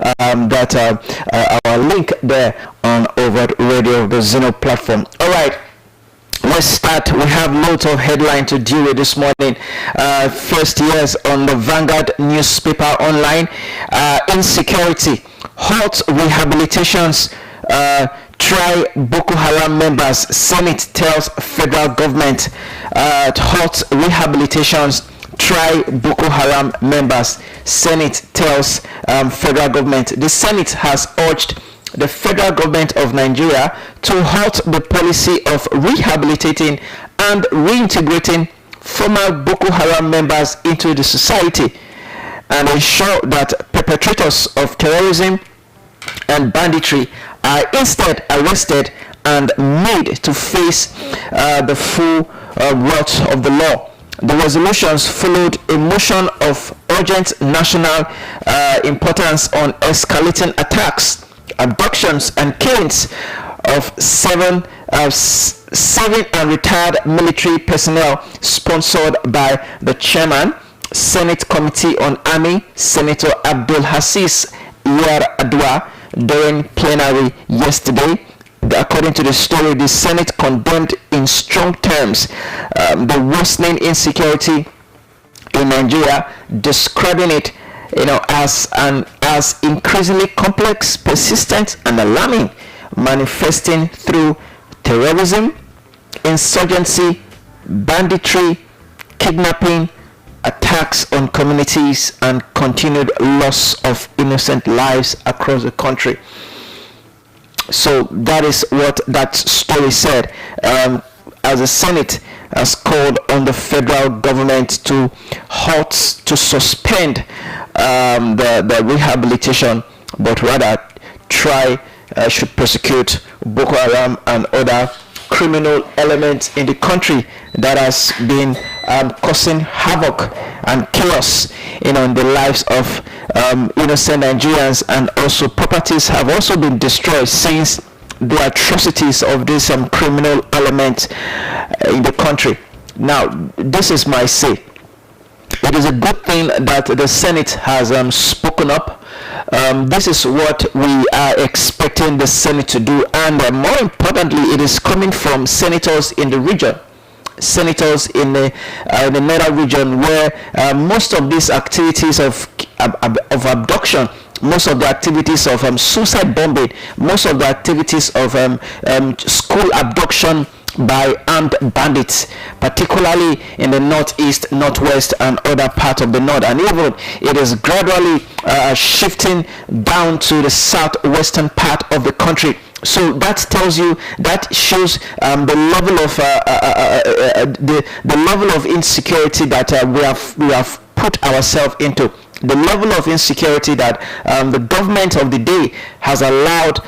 our link there on Overt Radio, the Zeno platform. All right. Let's start. We have loads of headline to deal with this morning. First, yes, on the Vanguard newspaper online, insecurity, hot rehabilitations, try Boko Haram members, Senate tells federal government, hot rehabilitations, try Boko Haram members, Senate tells federal government. The Senate has urged the federal government of Nigeria to halt the policy of rehabilitating and reintegrating former Boko Haram members into the society and ensure that perpetrators of terrorism and banditry are instead arrested and made to face the full wrath of the law. The resolutions followed a motion of urgent national importance on escalating attacks, abductions and killings of seven and retired military personnel, sponsored by the chairman, Senate Committee on Army, Senator Abdul Hassis Yar-Adua, during plenary yesterday. According to the story, the Senate condemned in strong terms the worsening insecurity in Nigeria, describing it as increasingly complex, persistent and alarming, manifesting through terrorism, insurgency, banditry, kidnapping, attacks on communities and continued loss of innocent lives across the country. So that is what that story said. As the Senate has called on the federal government to suspend the rehabilitation, but rather should prosecute Boko Haram and other criminal elements in the country that has been causing havoc and chaos in the lives of innocent Nigerians, and also properties have also been destroyed since the atrocities of this criminal element in the country. Now, this is my say. It is a good thing that the Senate has spoken up. This is what we are expecting the Senate to do, and more importantly, it is coming from senators in the region, senators in the northern region, where most of these activities of abduction, most of the activities of suicide bombing, most of the activities of school abduction by armed bandits, particularly in the northeast, northwest and other parts of the north, and even it is gradually shifting down to the southwestern part of the country. So that tells you, that shows the level of the level of insecurity that we have put ourselves into. The level of insecurity that the government of the day has allowed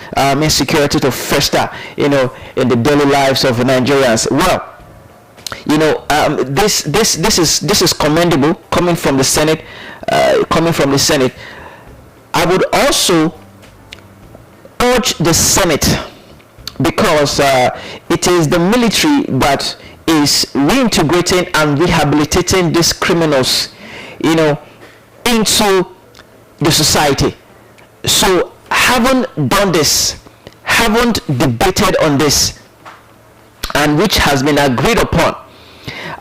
insecurity to fester, in the daily lives of Nigerians. Well, this is commendable coming from the Senate. I would also urge the Senate, because it is the military that is reintegrating and rehabilitating these criminals, into the society. So haven't done this, haven't debated on this, and which has been agreed upon,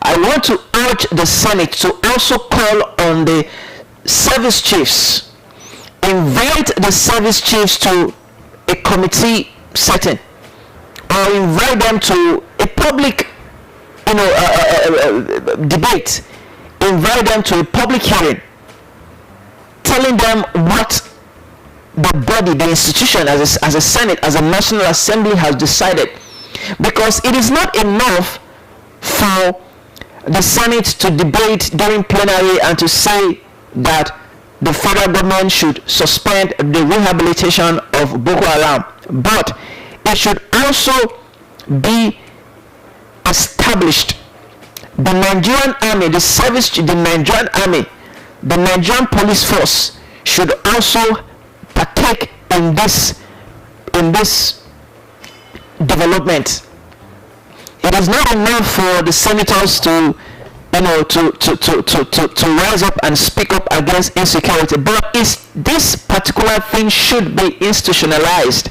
I want to urge the Senate to also call on the service chiefs, invite the service chiefs to a committee setting, or invite them to a public debate, invite them to a public hearing, telling them what the body, the institution, as a Senate, as a National Assembly has decided. Because it is not enough for the Senate to debate during plenary and to say that the federal government should suspend the rehabilitation of Boko Haram, but it should also be established. The Nigerian army, the Nigerian police force should also partake in this development. It is not enough for the senators to to rise up and speak up against insecurity. But is this particular thing should be institutionalized.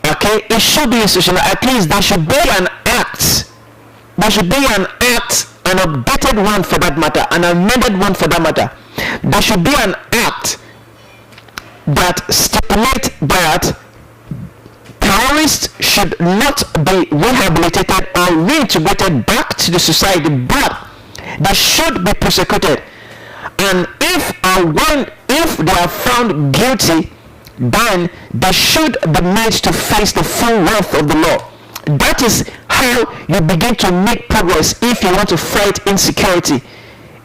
Okay, it should be institutionalized. At least there should be an act. There should be an act, an updated one for that matter, an amended one for that matter. There should be an act that stipulates that terrorists should not be rehabilitated or reintegrated back to the society, but they should be prosecuted. And if they are found guilty, then they should be made to face the full wrath of the law. That is how you begin to make progress if you want to fight insecurity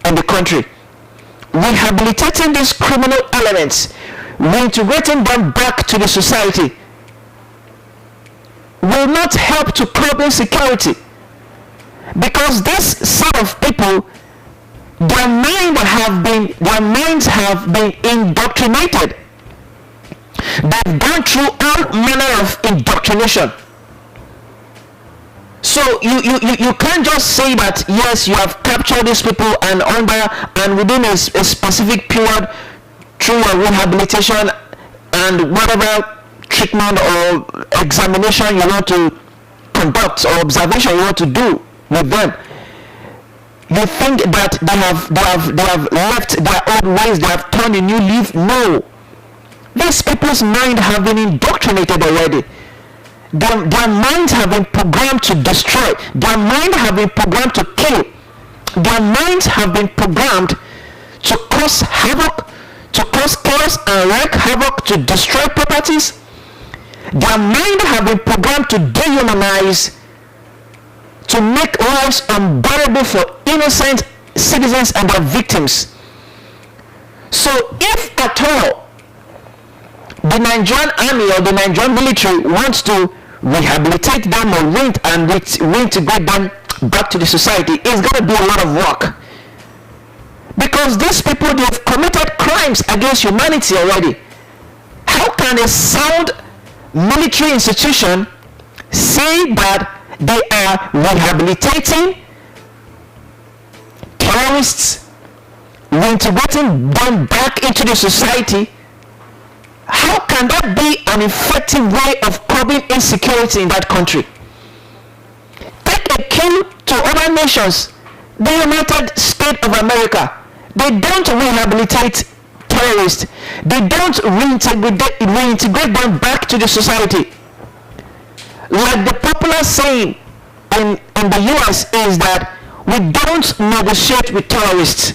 in the country. Rehabilitating these criminal elements, reintegrating them back to the society, will not help to curb insecurity, because this set of people, their minds have been indoctrinated. They've gone through all manner of indoctrination. So you can't just say that yes, you have captured these people and within a specific period through a rehabilitation and whatever treatment or examination you want to conduct or observation you want to do with them, you think that they have left their old ways, they have turned a new leaf. No, these people's mind have been indoctrinated already. Their minds have been programmed to destroy. Their minds have been programmed to kill. Their minds have been programmed to cause havoc, to cause chaos and wreak havoc, to destroy properties. Their mind have been programmed to dehumanize, to make lives unbearable for innocent citizens and their victims. So if at all the Nigerian army or the Nigerian military wants to rehabilitate them or reintegrate them back to the society, it's going to be a lot of work. Because these people, they have committed crimes against humanity already. How can a sound military institution say that they are rehabilitating terrorists, reintegrating them back into the society? How can that be an effective way of curbing insecurity in that country? Take a cue to other nations. The United States of America, they don't rehabilitate terrorists. They don't reintegrate them back to the society. Like the popular saying in the US is that we don't negotiate with terrorists.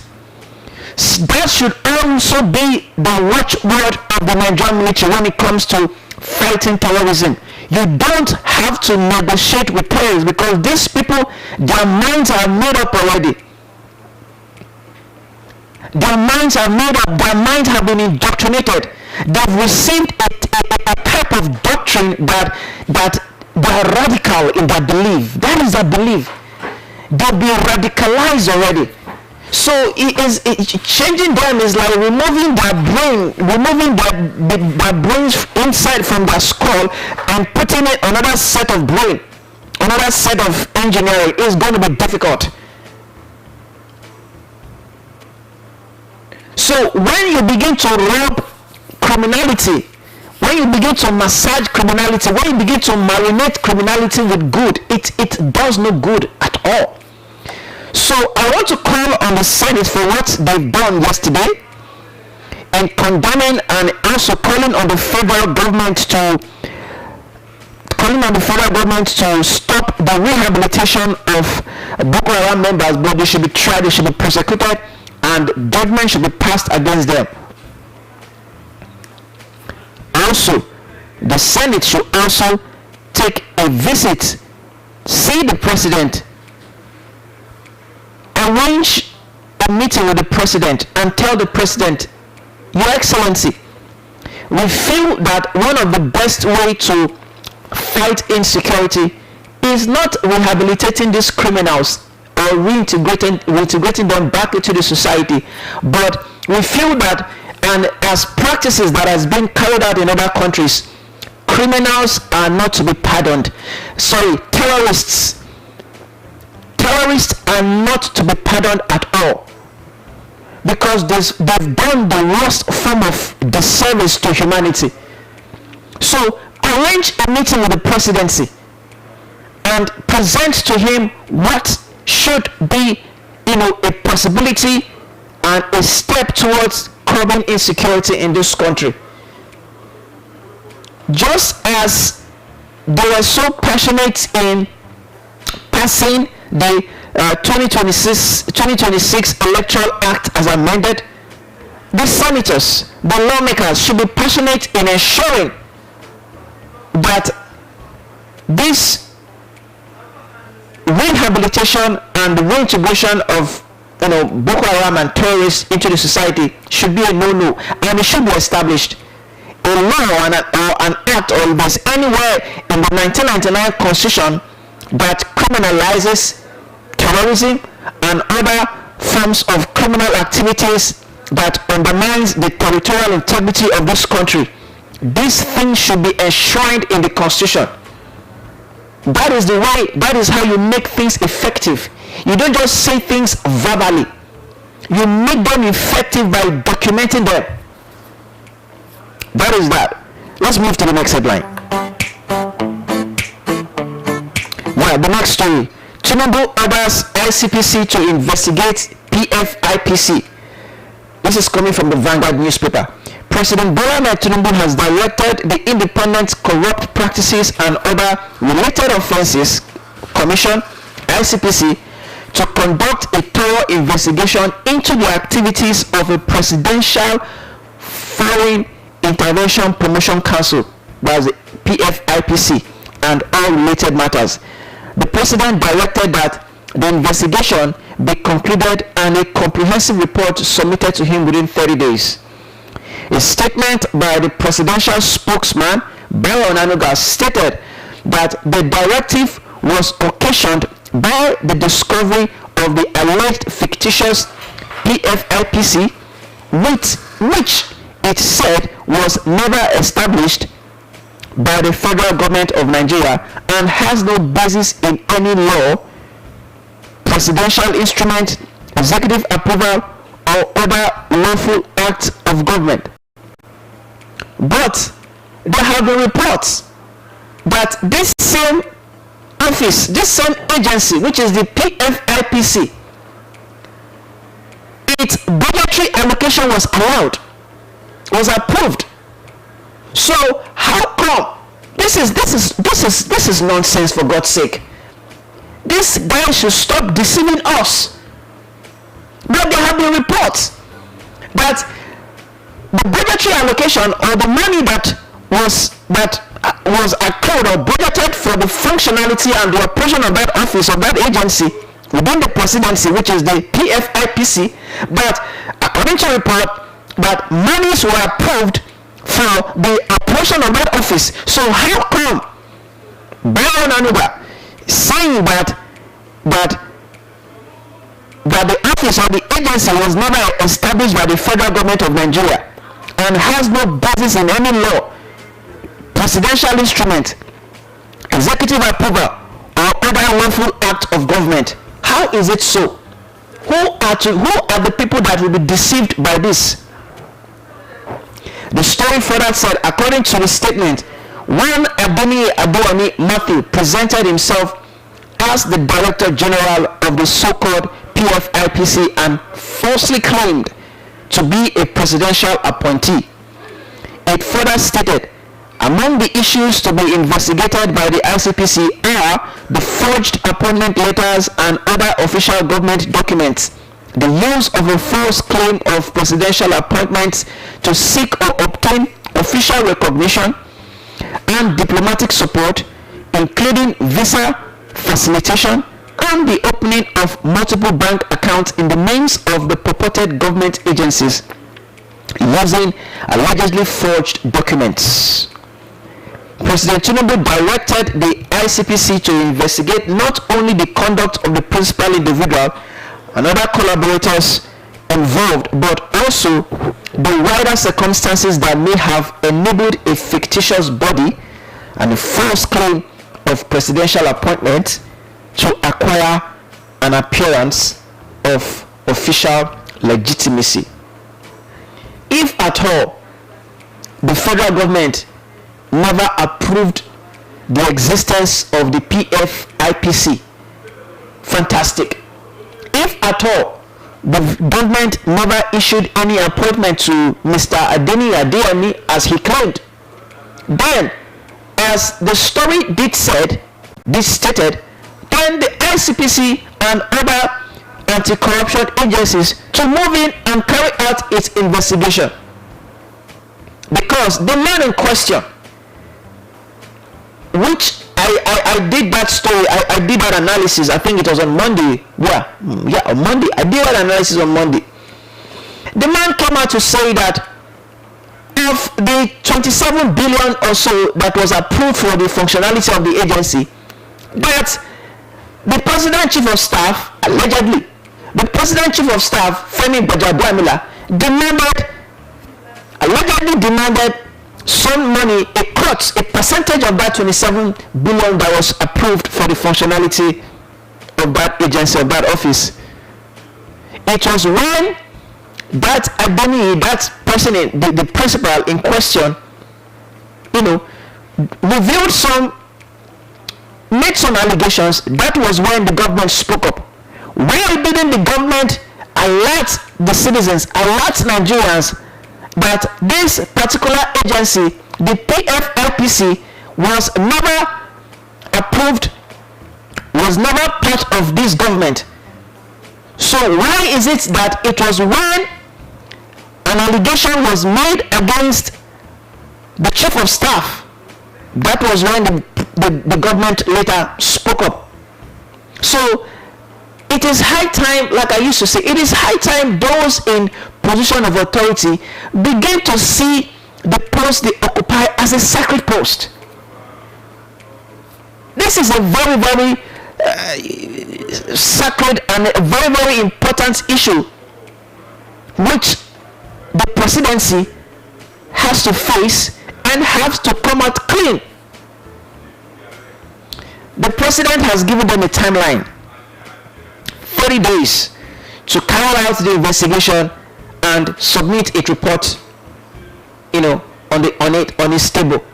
That should also be the watchword of the Nigerian military when it comes to fighting terrorism. You don't have to negotiate with terrorists, because these people, their minds are made up already. Their minds are made up. Their minds have been indoctrinated. They've received a type of doctrine that they are radical in their belief. That is their belief. They've been radicalized already. So changing them is like removing their brain, removing their brains inside from their skull and putting it another set of brain, another set of engineering. Is going to be difficult. So when you begin to rub criminality, when you begin to massage criminality, when you begin to marinate criminality with good, it does no good at all. So I want to call on the Senate for what they've done yesterday, and condemning and also calling on the federal government to stop the rehabilitation of Boko Haram members, but they should be tried, they should be prosecuted, and judgment should be passed against them. Also, the Senate should also take a visit, see the president, arrange a meeting with the president and tell the president, Your Excellency, we feel that one of the best way to fight insecurity is not rehabilitating these criminals or reintegrating them back into the society, but we feel that, and as practices that has been carried out in other countries, criminals are not to be pardoned. Terrorists terrorists are not to be pardoned at all, because they've done the worst form of disservice to humanity. So arrange a meeting with the presidency and present to him what should be, a possibility and a step towards curbing insecurity in this country. Just as they were so passionate in passing the 2026 Electoral Act as amended, the senators, the lawmakers should be passionate in ensuring that this rehabilitation and the reintegration of Boko Haram and terrorists into the society should be a no-no, and it should be established. A law or an act, or if there's anywhere in the 1999 Constitution that criminalizes terrorism and other forms of criminal activities that undermines the territorial integrity of this country, these things should be enshrined in the Constitution. That is the way, that is how you make things effective. You don't just say things verbally. You make them effective by documenting them. That is that. Let's move to the next headline. Well, the next story. Tinubu orders ICPC to investigate PFIPC. This is coming from the Vanguard newspaper. President Bola Ahmed Tinubu has directed the Independent Corrupt Practices and Other Related Offences Commission, ICPC, to conduct a thorough investigation into the activities of a presidential foreign intervention promotion council, that's the PFIPC, and all related matters. The president directed that the investigation be concluded and a comprehensive report submitted to him within 30 days. A statement by the presidential spokesman, Bayo Onanuga, stated that the directive was occasioned by the discovery of the alleged fictitious PFIPC, which it said was never established by the federal government of Nigeria and has no basis in any law, presidential instrument, executive approval, or other lawful act of government. But there have been reports that this same office, this same agency, which is the PFIPC, its budgetary allocation was allowed, was approved. So how come this is nonsense, for God's sake? This guy should stop deceiving us. But there have been reports that the budgetary allocation, or the money that was accrued or budgeted for the functionality and the operation of that office, of that agency within the presidency, which is the PFIPC, but according to report, that monies were approved for the operation of that office. So how come Bayo Onanuga saying that the office or the agency was never established by the federal government of Nigeria and has no basis in any law, presidential instrument, executive approval, or other lawful act of government? How is it so? Who are the people that will be deceived by this? The story further said, according to the statement, one Adoni Matthew presented himself as the Director General of the so-called PFIPC and falsely claimed to be a presidential appointee. It further stated, among the issues to be investigated by the ICPC are the forged appointment letters and other official government documents, the use of a false claim of presidential appointments to seek or obtain official recognition and diplomatic support, including visa facilitation and the opening of multiple bank accounts in the names of the purported government agencies using allegedly forged documents. President Tinubu directed the ICPC to investigate not only the conduct of the principal individual and other collaborators involved, but also the wider circumstances that may have enabled a fictitious body and a false claim of presidential appointment to acquire an appearance of official legitimacy. If at all the federal government never approved the existence of the PFIPC, fantastic. If at all the government never issued any appointment to Mr. Adeni Adeyemi as he claimed, then, as the story stated, then the ICPC and other anti-corruption agencies to move in and carry out its investigation. Because the man in question, which I did that story, I did that analysis, I think it was on Monday. On Monday. I did that analysis on Monday. The man came out to say that of the 27 billion or so that was approved for the functionality of the agency, that the President Chief of Staff, allegedly, the President Chief of Staff, Femi Gbajabiamila, allegedly demanded some money, a percentage of that 27 billion that was approved for the functionality of that agency, of that office. It was when that Adeni, that person, the principal in question, made some allegations. That was when the government spoke up. Why didn't the government alert the citizens, alert Nigerians that this particular agency, the PFIPC, was never approved, was never part of this government? So why is it that it was when an allegation was made against the chief of staff, that was when the government later spoke up? So it is high time, like I used to say, it is high time those in position of authority begin to see the post they occupy as a sacred post. This is a very, very sacred and a very, very important issue which the presidency has to face and has to come out clean. The president has given them a timeline, 30 days, to carry out the investigation and submit a report, on his table.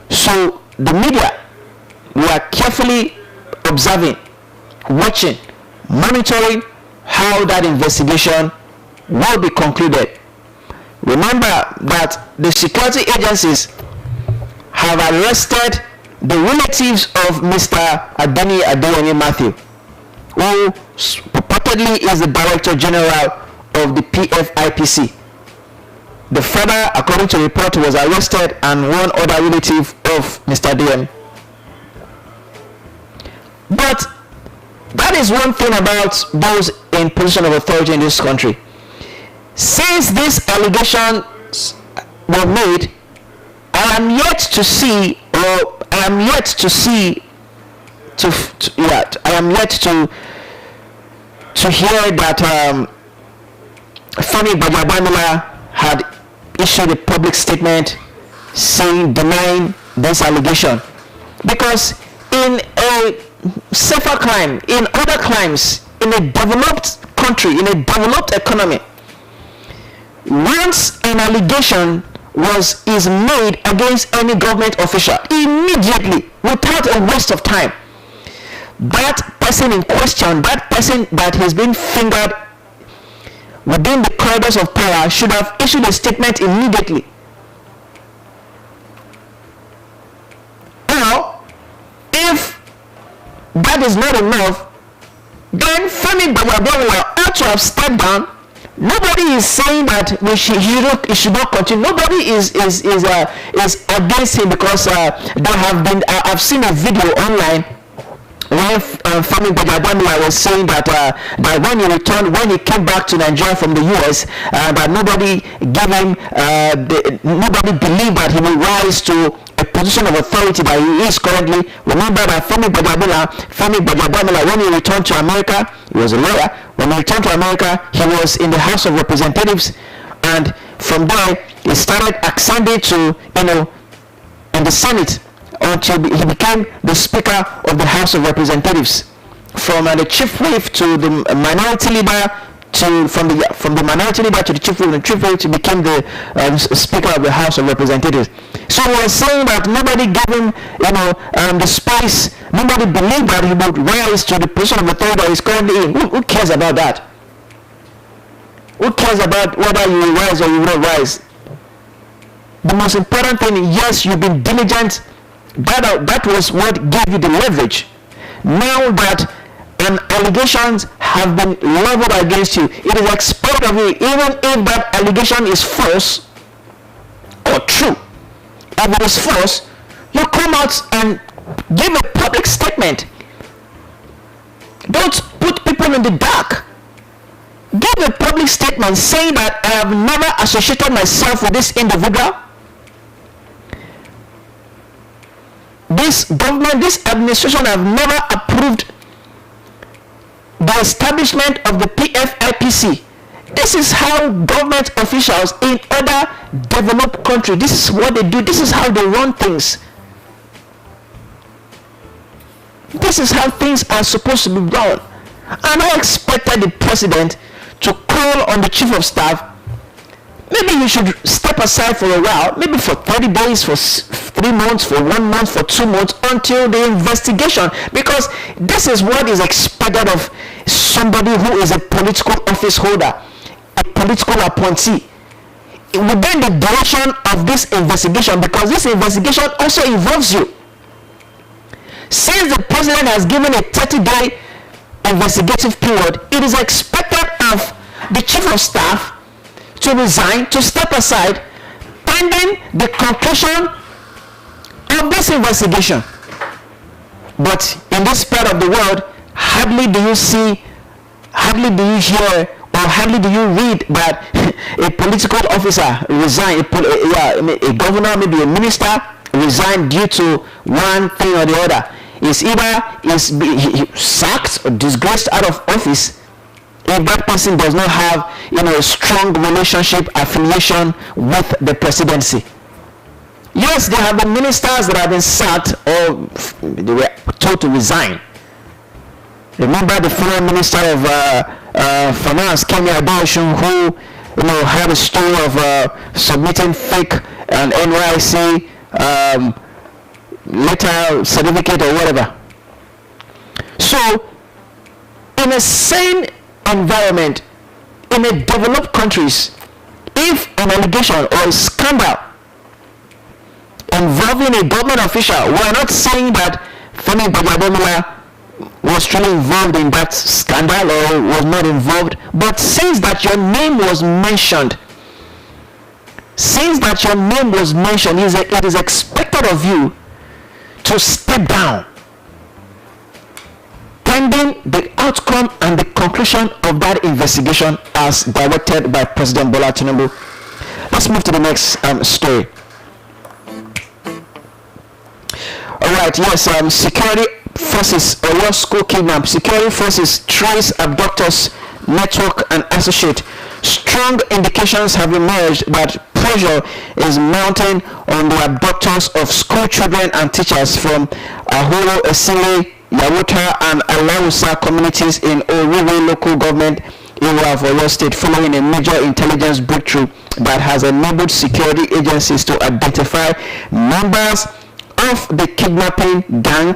So the media, we are carefully observing, watching, monitoring how that investigation will be concluded. Remember that the security agencies have arrested the relatives of Mr. Adeni Adeyemi Matthew, who purportedly is the Director General of the PFIPC. The father, according to the report, was arrested, and one other relative of Mr. Adeyemi. But that is one thing about those in position of authority in this country. Since these allegations were made, I am yet to see hear that Femi Gbajabiamila had issued a public statement denying this allegation. Because in a safer crime, in other crimes, in a developed country, in a developed economy, once an allegation is made against any government official, immediately, without a waste of time, that person in question, that person that has been fingered within the corridors of power, should have issued a statement immediately. Now, if that is not enough, then Femi Gbajabiamila ought to have stepped down. Nobody is saying that he should not continue. Nobody is against him, because I've seen a video online when Femi Gbajabiamila was saying that when he came back to Nigeria from the US, that nobody believed that he will rise to a position of authority that he is currently. Remember that Femi Gbajabiamila, when he returned to America, he was a lawyer. When he returned to America, he was in the House of Representatives, and from there he started ascending to in the Senate until he became the Speaker of the House of Representatives. from the chief whip to the minority leader, to from the minority leader to the chief whip, and the chief whip to become the Speaker of the House of Representatives. So we are saying that nobody gave him, the space. Nobody believed that he would rise to the position of authority that he's currently in. Who cares about that? Who cares about whether you will rise or you will not rise? The most important thing, yes, you've been diligent. That was what gave you the leverage. Now that allegations have been leveled against you, it is expected of you, even if that allegation is false or true. If it is false, you come out and give a public statement. Don't put people in the dark. Give a public statement saying that I have never associated myself with this individual. This government, this administration have never approved the establishment of the PFIPC. This is how government officials in other developed countries, this is what they do, this is how they run things. This is how things are supposed to be done. And I expected the president to call on the chief of staff. Maybe you should step aside for a while, maybe for 30 days, for 3 months, for 1 month, for 2 months, until the investigation, because this is what is expected of somebody who is a political office holder, a political appointee, within the duration of this investigation, because this investigation also involves you. Since the president has given a 30-day investigative period, it is expected of the chief of staff to resign, to step aside, pending the conclusion of this investigation. But in this part of the world, hardly do you see, hardly do you hear, or hardly do you read that a political officer resign, a governor, maybe a minister resign due to one thing or the other. Is either he sacked or disgraced out of office if that person does not have a strong relationship affiliation with the presidency. Yes, there have been ministers that have been sacked or they were told to resign. Remember the former minister of finance, Kemi Adeosun, who had a story of submitting fake and NYC letter, certificate, or whatever. So in a sane environment, in a developed countries, if an allegation or a scandal involving a government official, we are not saying that Femi Gbagbademola was truly involved in that scandal or was not involved, but since that your name was mentioned, it is expected of you to step down pending the outcome and the conclusion of that investigation as directed by President Bola Tinubu. Let's move to the next story. Alright, yes, security forces, Oyo school kidnap. Security forces trace abductors, network and associate. Strong indications have emerged that pressure is mounting on the abductors of school children and teachers from Ahoro, Esile, Yawota and Alausa communities in Orire local government area of Oyo State, following a major intelligence breakthrough that has enabled security agencies to identify members of the kidnapping gang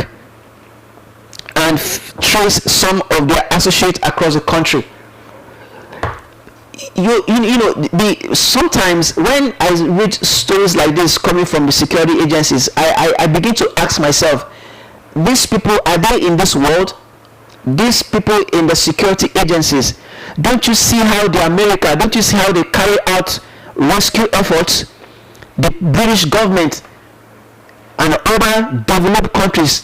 and trace some of their associates across the country. Sometimes when I read stories like this coming from the security agencies, I begin to ask myself, these people, are they in this world? These people in the security agencies, don't you see how don't you see how they carry out rescue efforts? The British government and other developed countries,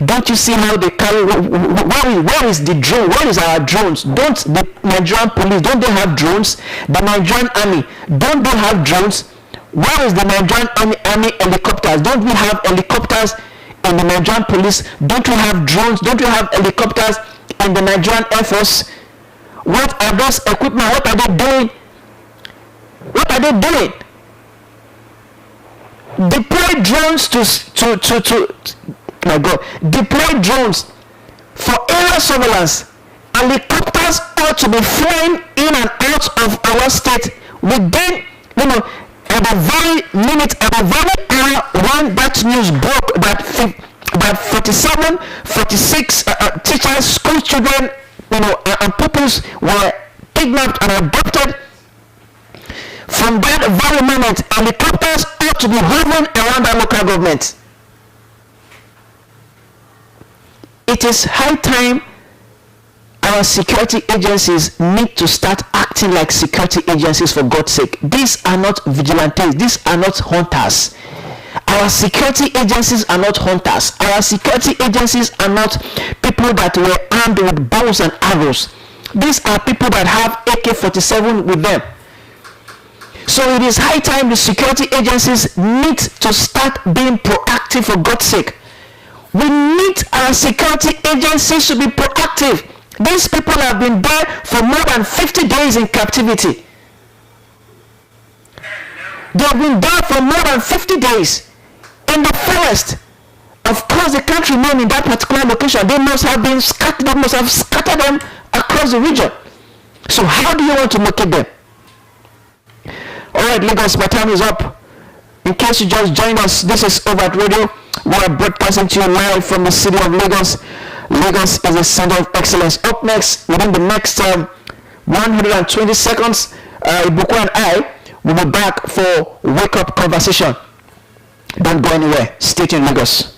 don't you see how they carry? Where is the drone? Where is our drones? Don't the Nigerian police, don't they have drones? The Nigerian army, don't they have drones? Where is the Nigerian army helicopters? Don't we have helicopters in the Nigerian police? Don't we have drones? Don't we have helicopters in the Nigerian Air Force? What are those equipment? What are they doing? What are they doing? Deploy drones deploy drones for area under surveillance. Helicopters ought to be flying in and out of our state within, at the very minute, at the very hour when that news broke that 47, 46 teachers, school children, and pupils were kidnapped and abducted. From that very moment, helicopters ought to be hovering around our local government. It is high time our security agencies need to start acting like security agencies, for God's sake. These are not vigilantes. These are not hunters. Our security agencies are not hunters. Our security agencies are not people that were armed with bows and arrows. These are people that have AK-47 with them. So it is high time the security agencies need to start being proactive, for God's sake. We need our security agencies to be proactive. These people have been there for more than 50 days in captivity. They have been there for more than 50 days in the forest. Of course, they can't remain in that particular location. They must have been scattered. They must have scattered them across the region. So how do you want to locate them? All right, Lagos, my time is up. In case you just joined us, this is Overt Radio. We are broadcasting to you live from the city of Lagos. Lagos is a center of excellence. Up next, within the next 120 seconds, Ibuku and I will be back for Wake Up Conversation. Don't go anywhere. Stay tuned, Lagos.